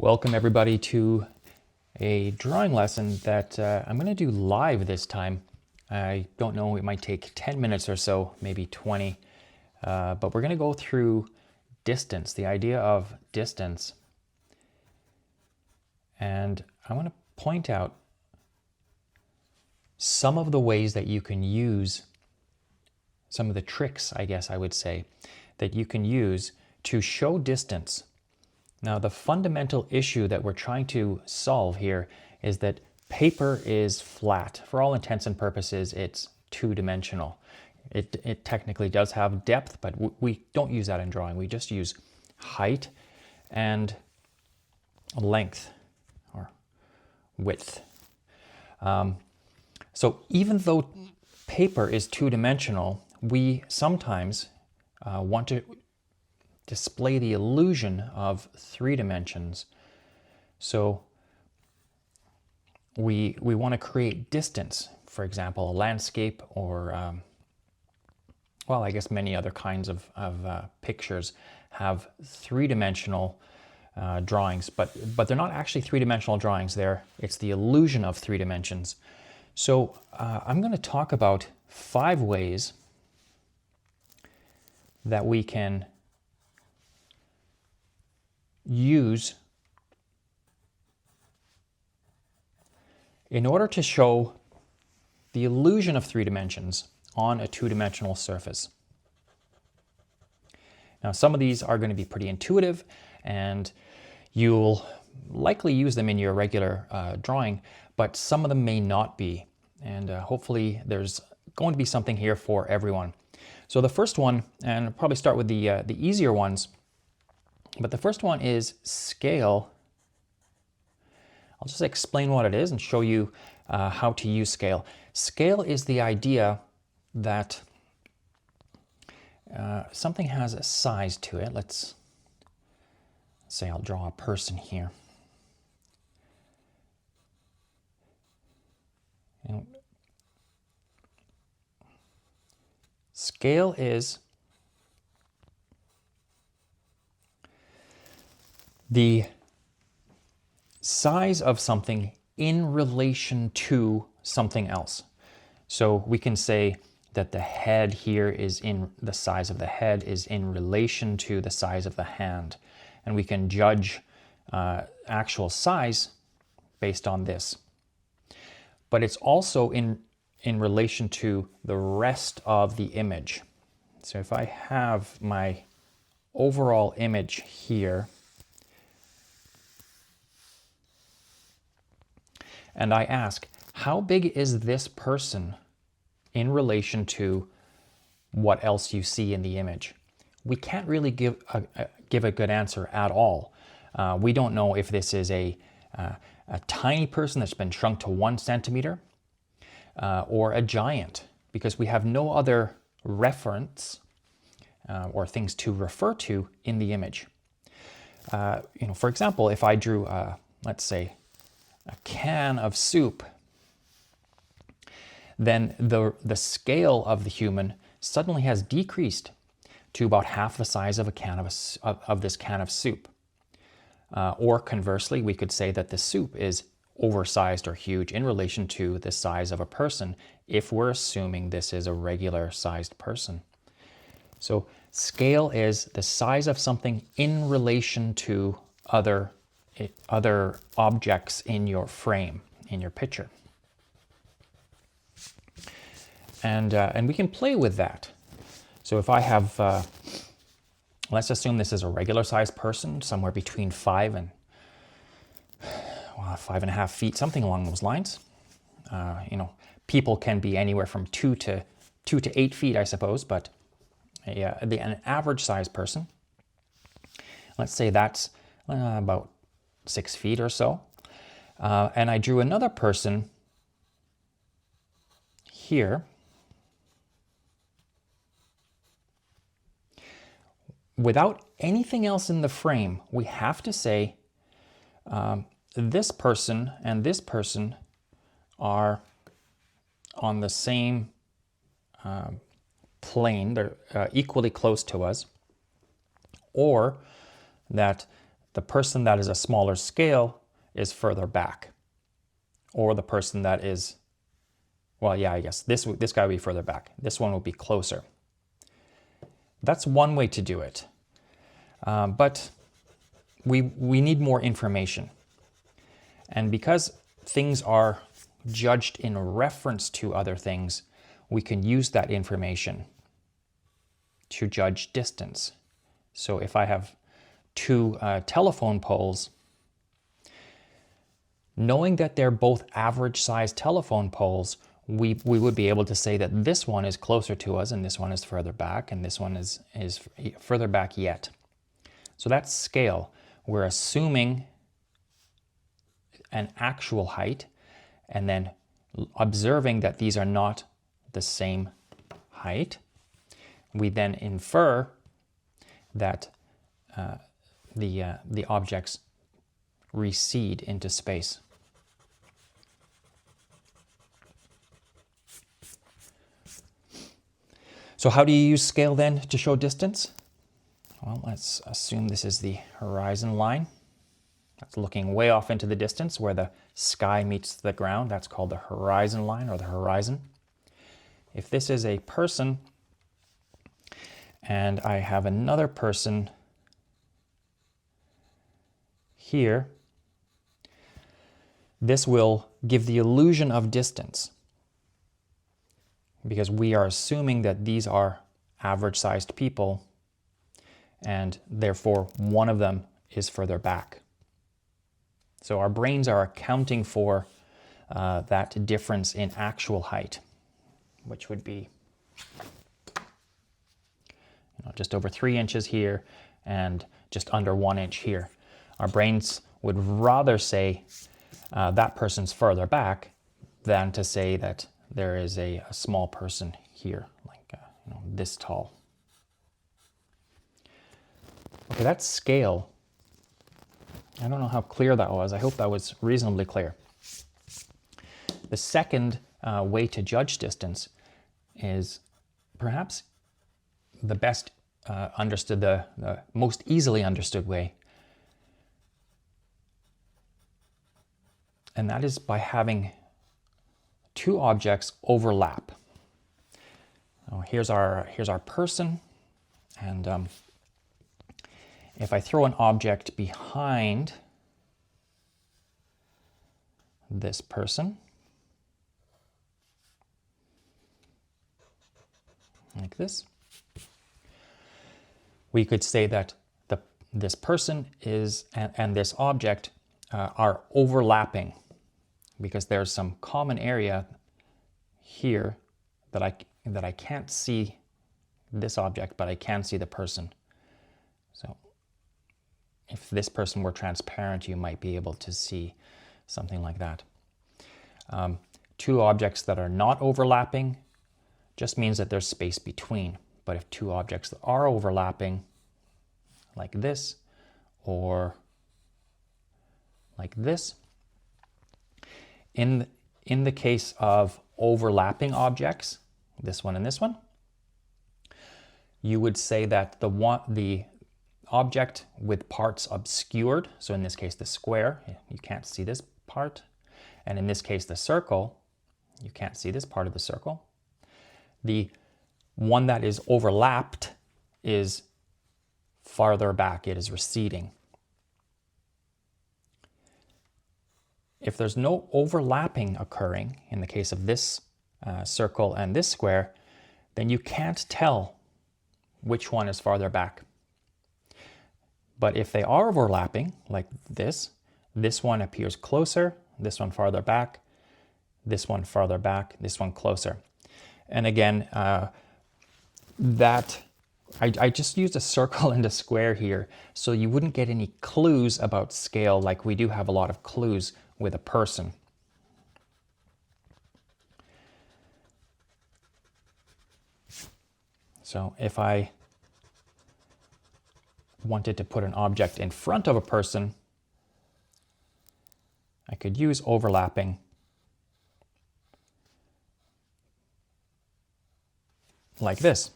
Welcome everybody to a drawing lesson that I'm going to do live this time. I don't know, it might take 10 minutes or so, maybe 20, but we're going to go through distance, the idea of distance. And I want to point out some of the ways that you can use, some of the tricks, I guess I would say, that you can use to show distance. Now, the fundamental issue that we're trying to solve here is that paper is flat. For all intents and purposes, it's two-dimensional. It technically does have depth, but we don't use that in drawing. We just use height and length or width. So even though paper is two-dimensional, we sometimes want to display the illusion of three dimensions. So we want to create distance, for example, a landscape or, well, I guess many other kinds of pictures have three-dimensional drawings, but they're not actually three-dimensional drawings. It's the illusion of three dimensions. So I'm going to talk about 5 ways that we can use in order to show the illusion of 3 dimensions on a 2-dimensional surface. Now, some of these are going to be pretty intuitive, and you'll likely use them in your regular drawing, but some of them may not be. And hopefully there's going to be something here for everyone. So the first one, and I'll probably start with the easier ones, but the first one is scale. I'll just explain what it is and show you how to use scale. Scale is the idea that something has a size to it. Let's say I'll draw a person here. And scale is the size of something in relation to something else. So we can say that the head here the size of the head is in relation to the size of the hand. And we can judge actual size based on this. But it's also in relation to the rest of the image. So if I have my overall image here, and I ask, how big is this person in relation to what else you see in the image? We can't really give a good answer at all. We don't know if this is a tiny person that's been shrunk to 1 centimeter or a giant, because we have no other reference or things to refer to in the image. For example, if I drew, let's say, a can of soup, then the scale of the human suddenly has decreased to about half the size of a can of this can of soup. Or conversely, we could say that the soup is oversized or huge in relation to the size of a person if we're assuming this is a regular sized person. So scale is the size of something in relation to other objects in your frame, in your picture. And we can play with that. So if I have, let's assume this is a regular sized person, somewhere between 5 and 5.5 feet, something along those lines. People can be anywhere from 2 to 8 feet, I suppose, but an average sized person, let's say that's about 6 feet or so. And I drew another person here. Without anything else in the frame, we have to say this person and this person are on the same plane. They're equally close to us. Or that the person that is a smaller scale is further back. Or the person that is, well, yeah, I guess this guy would be further back. This one would be closer. That's one way to do it. But we need more information. And because things are judged in reference to other things, we can use that information to judge distance. So if I have two telephone poles, knowing that they're both average-sized telephone poles, we would be able to say that this one is closer to us and this one is further back and this one is further back yet. So that's scale. We're assuming an actual height and then observing that these are not the same height. We then infer that the objects recede into space. So how do you use scale then to show distance? Well, let's assume this is the horizon line. That's looking way off into the distance where the sky meets the ground. That's called the horizon line or the horizon. If this is a person and I have another person here, this will give the illusion of distance because we are assuming that these are average-sized people and therefore one of them is further back. So our brains are accounting for that difference in actual height, which would be just over 3 inches here and just under 1 inch here. Our brains would rather say that person's further back than to say that there is a small person here, like this tall. Okay, that's scale. I don't know how clear that was. I hope that was reasonably clear. The second way to judge distance is perhaps the best understood, the most easily understood way. And that is by having two objects overlap. Here's our person, and if I throw an object behind this person, like this, we could say that this person is and this object are overlapping because there's some common area here that I can't see this object, but I can see the person. So if this person were transparent, you might be able to see something like that. Two objects that are not overlapping just means that there's space between. But if two objects that are overlapping, like this or like this, in the case of overlapping objects, this one and this one, you would say that the object with parts obscured, so in this case the square, you can't see this part, and in this case the circle, you can't see this part of the circle. The one that is overlapped is farther back, it is receding. If there's no overlapping occurring in the case of this circle and this square, then you can't tell which one is farther back. But if they are overlapping, like this one appears closer, this one farther back, this one farther back, this one closer. And again, I just used a circle and a square here, so you wouldn't get any clues about scale like we do have a lot of clues with a person. So if I wanted to put an object in front of a person, I could use overlapping like this.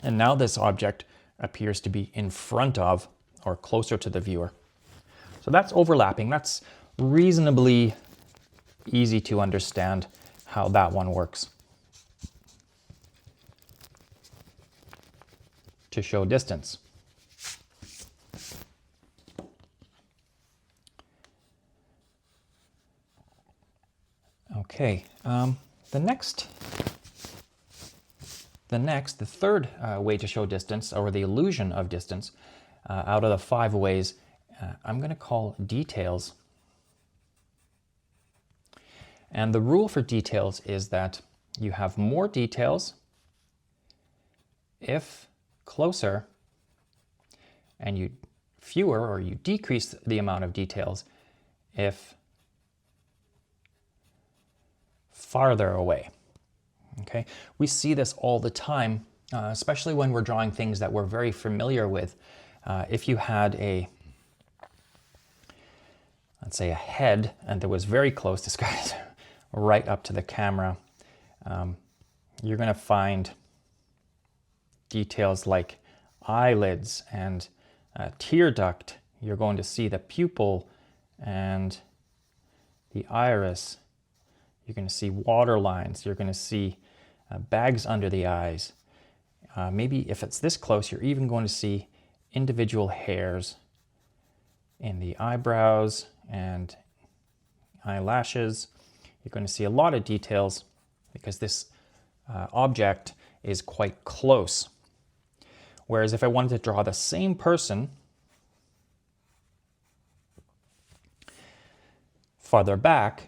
And now this object appears to be in front of or closer to the viewer. So that's overlapping. That's reasonably easy to understand how that one works. To show distance. Okay, the third way to show distance, or the illusion of distance, out of the 5 ways, I'm going to call details. And the rule for details is that you have more details if closer, and you fewer, or you decrease the amount of details if farther away. Okay, we see this all the time, especially when we're drawing things that we're very familiar with. If you had let's say a head, and that was very close, this guy's right up to the camera, you're going to find details like eyelids and tear duct. You're going to see the pupil and the iris. You're going to see water lines. You're going to see bags under the eyes. Maybe if it's this close, you're even going to see individual hairs in the eyebrows and eyelashes. You're going to see a lot of details because this object is quite close. Whereas if I wanted to draw the same person farther back,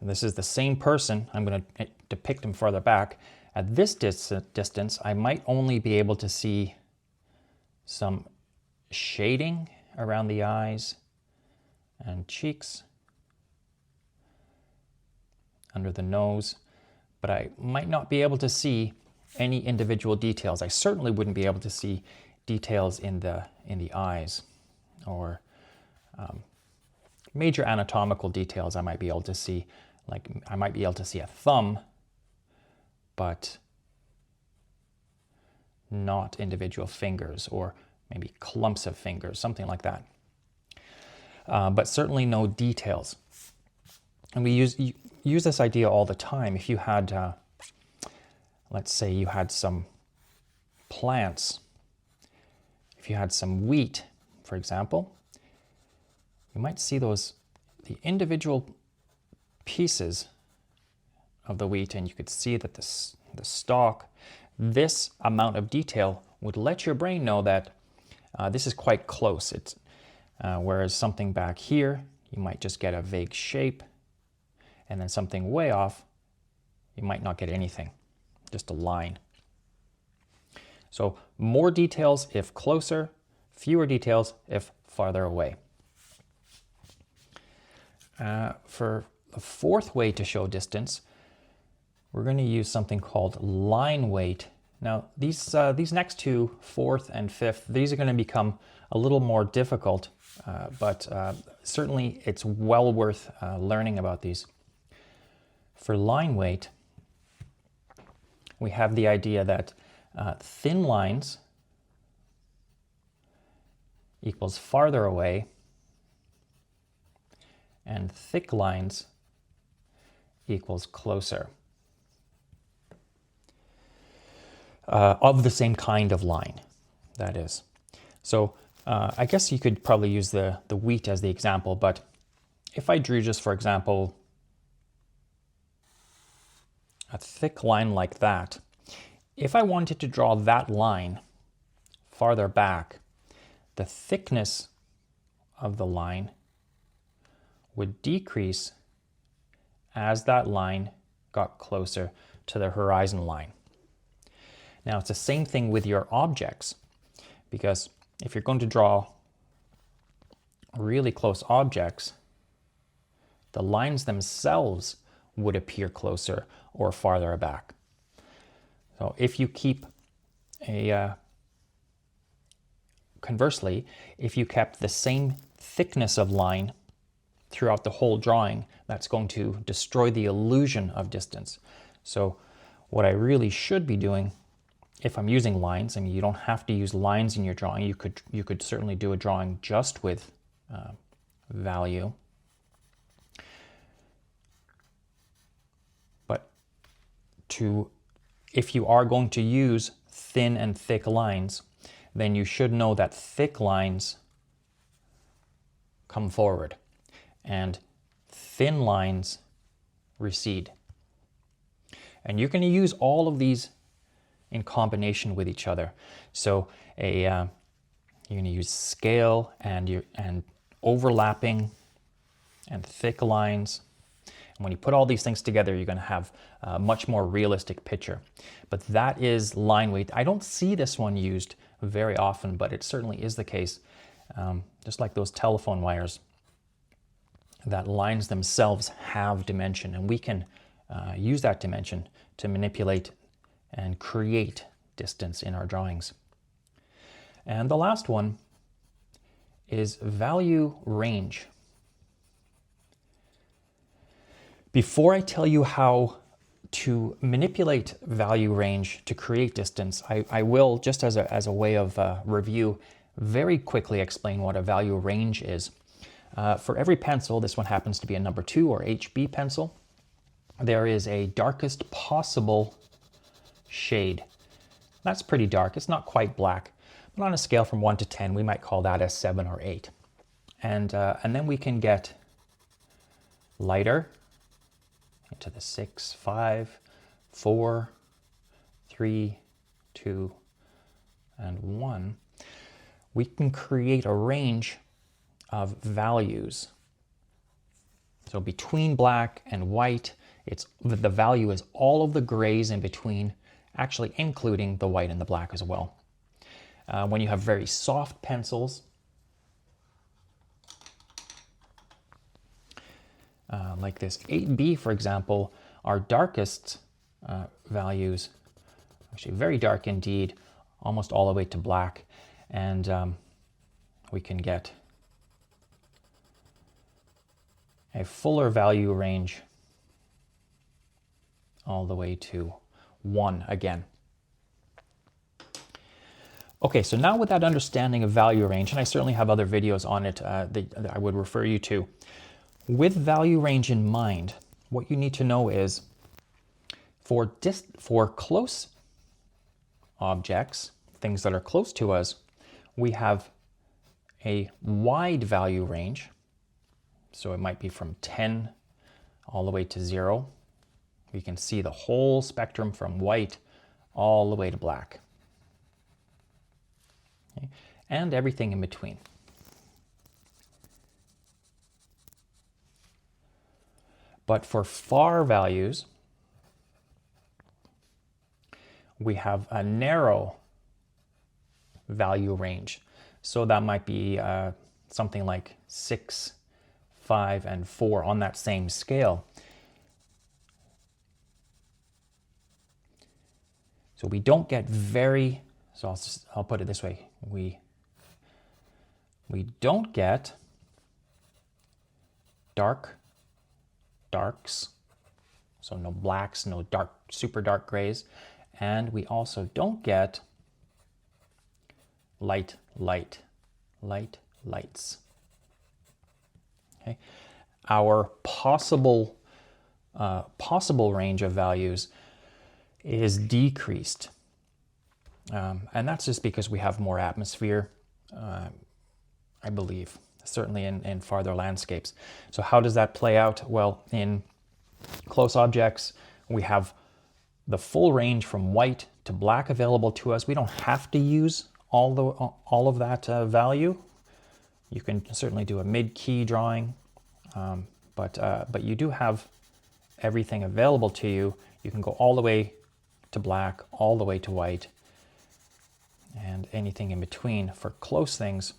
this is the same person, I'm going to depict him farther back. At this distance, I might only be able to see some shading around the eyes and cheeks, under the nose, but I might not be able to see any individual details. I certainly wouldn't be able to see details in the eyes, or major anatomical details I might be able to see. Like I might be able to see a thumb, but not individual fingers, or maybe clumps of fingers, something like that. But certainly no details. And we use this idea all the time. If you had, let's say you had some plants, if you had some wheat, for example, you might see the individual pieces of the wheat, and you could see that the stalk, this amount of detail would let your brain know that this is quite close. Whereas something back here, you might just get a vague shape, and then something way off, you might not get anything, just a line. So more details if closer, fewer details if farther away. For the 4th way to show distance, we're going to use something called line weight. Now these next two, 4th and 5th, these are going to become a little more difficult, but certainly it's well worth learning about these. For line weight, we have the idea that thin lines equals farther away, and thick lines equals closer. Of the same kind of line, that is. So I guess you could probably use the wheat as the example, but if I drew just, for example, a thick line like that, if I wanted to draw that line farther back, the thickness of the line would decrease as that line got closer to the horizon line. Now it's the same thing with your objects, because if you're going to draw really close objects, the lines themselves would appear closer or farther back. So if you keep conversely, if you kept the same thickness of line throughout the whole drawing, that's going to destroy the illusion of distance. So what I really should be doing if I'm using lines, I mean, you don't have to use lines in your drawing. You could certainly do a drawing just with value. But if you are going to use thin and thick lines, then you should know that thick lines come forward and thin lines recede. And you're going to use all of these in combination with each other. So you're going to use scale and overlapping and thick lines. And when you put all these things together, you're going to have a much more realistic picture. But that is line weight. I don't see this one used very often, but it certainly is the case. Just like those telephone wires, that lines themselves have dimension, and we can use that dimension to manipulate and create distance in our drawings. And the last one is value range. Before I tell you how to manipulate value range to create distance, I will, just as a way of review, very quickly explain what a value range is. For every pencil, this one happens to be a number 2 or HB pencil, there is a darkest possible shade. That's pretty dark. It's not quite black, but on a scale from 1 to 10, we might call that a 7 or 8. And then we can get lighter into the 6, 5, 4, 3, 2, and 1. We can create a range of values. So between black and white, the value is all of the grays in between, actually including the white and the black as well. When you have very soft pencils, like this 8B, for example, our darkest values, actually very dark indeed, almost all the way to black, and we can get a fuller value range all the way to 1 again. Okay, so now with that understanding of value range, and I certainly have other videos on it that I would refer you to, with value range in mind, what you need to know is for close objects, things that are close to us, we have a wide value range. So it might be from 10 all the way to 0. We can see the whole spectrum from white all the way to black. Okay. And everything in between. But for far values, we have a narrow value range. So that might be something like 6, 5, and 4 on that same scale. So we don't get very, so I'll put it this way, we don't get darks, so no blacks, no dark, super dark grays, and we also don't get lights. Okay. Our possible range of values is decreased, and that's just because we have more atmosphere, I believe, certainly in farther landscapes. So how does that play out? Well, in close objects, we have the full range from white to black available to us. We don't have to use all of that value. You can certainly do a mid-key drawing, but you do have everything available to you. You can go all the way to black, all the way to white, and anything in between for close things.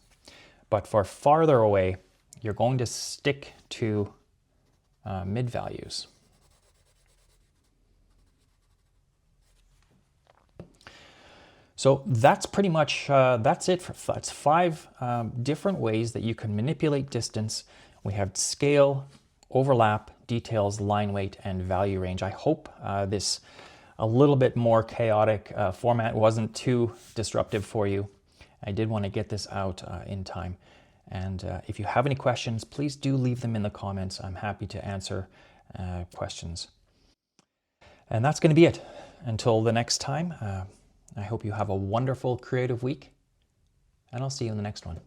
But for farther away, you're going to stick to mid values. So that's pretty much, that's it. That's 5 different ways that you can manipulate distance. We have scale, overlap, details, line weight, and value range. I hope this a little bit more chaotic format wasn't too disruptive for you. I did want to get this out in time. And if you have any questions, please do leave them in the comments. I'm happy to answer questions. And that's going to be it. Until the next time, I hope you have a wonderful creative week, and I'll see you in the next one.